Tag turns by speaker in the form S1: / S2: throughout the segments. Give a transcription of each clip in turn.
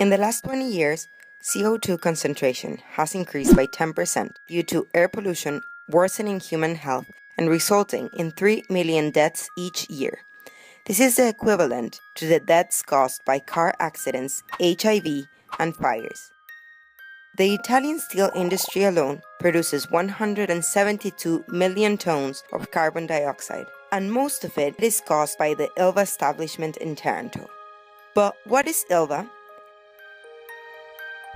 S1: In the last 20 years, CO2 concentration has increased by 10% due to air pollution worsening human health and resulting in 3 million deaths each year. This is the equivalent to the deaths caused by car accidents, HIV, and fires. The Italian steel industry alone produces 172 million tons of carbon dioxide, and most of it is caused by the Ilva establishment in Taranto. But what is Ilva?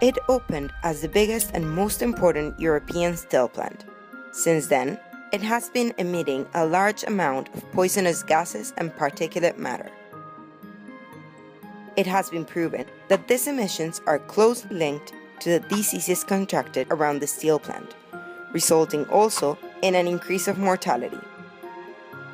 S1: It opened as the biggest and most important European steel plant. Since then, it has been emitting a large amount of poisonous gases and particulate matter. It has been proven that these emissions are closely linked to the diseases contracted around the steel plant, resulting also in an increase of mortality.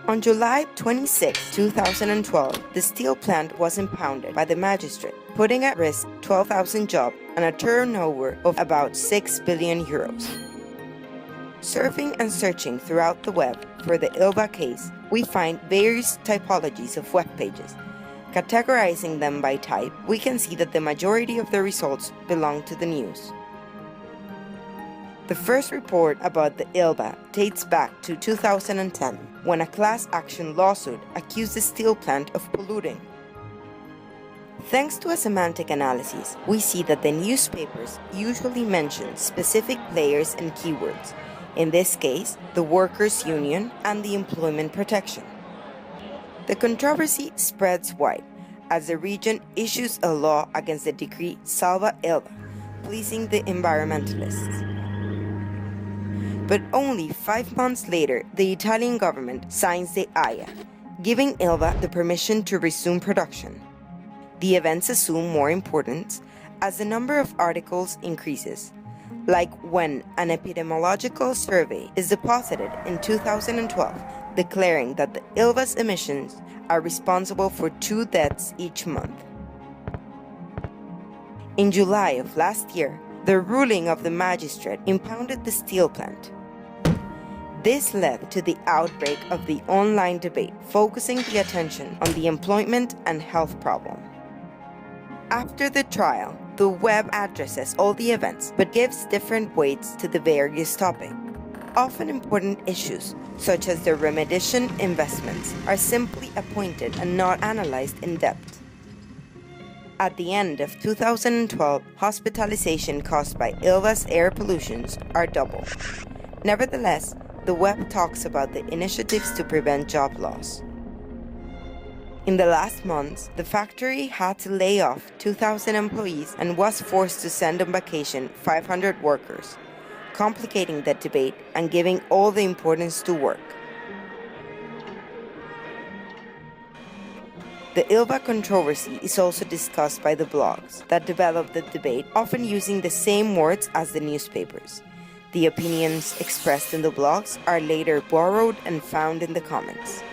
S1: On July 26, 2012, the steel plant was impounded by the magistrate, putting at risk 12,000 jobs and a turnover of about 6 billion euros. Surfing and searching throughout the web for the Ilva case, we find various typologies of web pages. Categorizing them by type, we can see that the majority of the results belong to the news. The first report about the Ilva dates back to 2010, when a class action lawsuit accused the steel plant of polluting. Thanks to a semantic analysis, we see that the newspapers usually mention specific players and keywords, in this case, the workers' union and the employment protection. The controversy spreads wide as the region issues a law against the decree Salva Ilva, pleasing the environmentalists. But only 5 months later, the Italian government signs the AIA, giving Ilva the permission to resume production. The events assume more importance as the number of articles increases, like when an epidemiological survey is deposited in 2012, declaring that the Ilva's emissions are responsible for 2 deaths each month. In July of last year, the ruling of the magistrate impounded the steel plant. This led to the outbreak of the online debate, focusing the attention on the employment and health problem. After the trial, the web addresses all the events but gives different weights to the various topics. Often important issues, such as the remediation investments, are simply appointed and not analyzed in depth. At the end of 2012, hospitalization caused by Ilva's air pollutions are double. Nevertheless, the web talks about the initiatives to prevent job loss. In the last months, the factory had to lay off 2,000 employees and was forced to send on vacation 500 workers, complicating the debate and giving all the importance to work. The Ilva controversy is also discussed by the blogs that develop the debate, often using the same words as the newspapers. The opinions expressed in the blogs are later borrowed and found in the comments.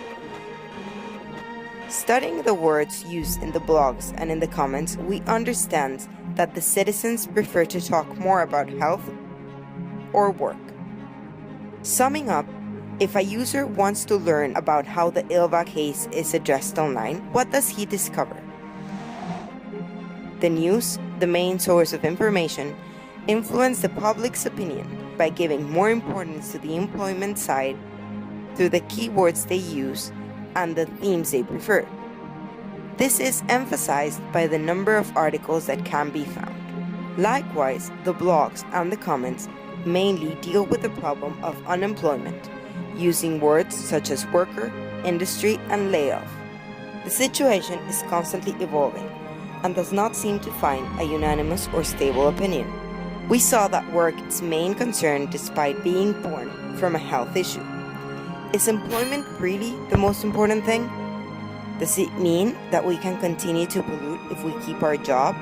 S1: Studying the words used in the blogs and in the comments, we understand that the citizens prefer to talk more about health or work. Summing up, if a user wants to learn about how the Ilva case is addressed online, what does he discover? The news, the main source of information, influence the public's opinion by giving more importance to the employment side through the keywords they use and the themes they prefer. This is emphasized by the number of articles that can be found. Likewise, the blogs and the comments mainly deal with the problem of unemployment, using words such as worker, industry, and layoff. The situation is constantly evolving and does not seem to find a unanimous or stable opinion. We saw that work is main concern despite being born from a health issue. Is employment really the most important thing? Does it mean that we can continue to pollute if we keep our job?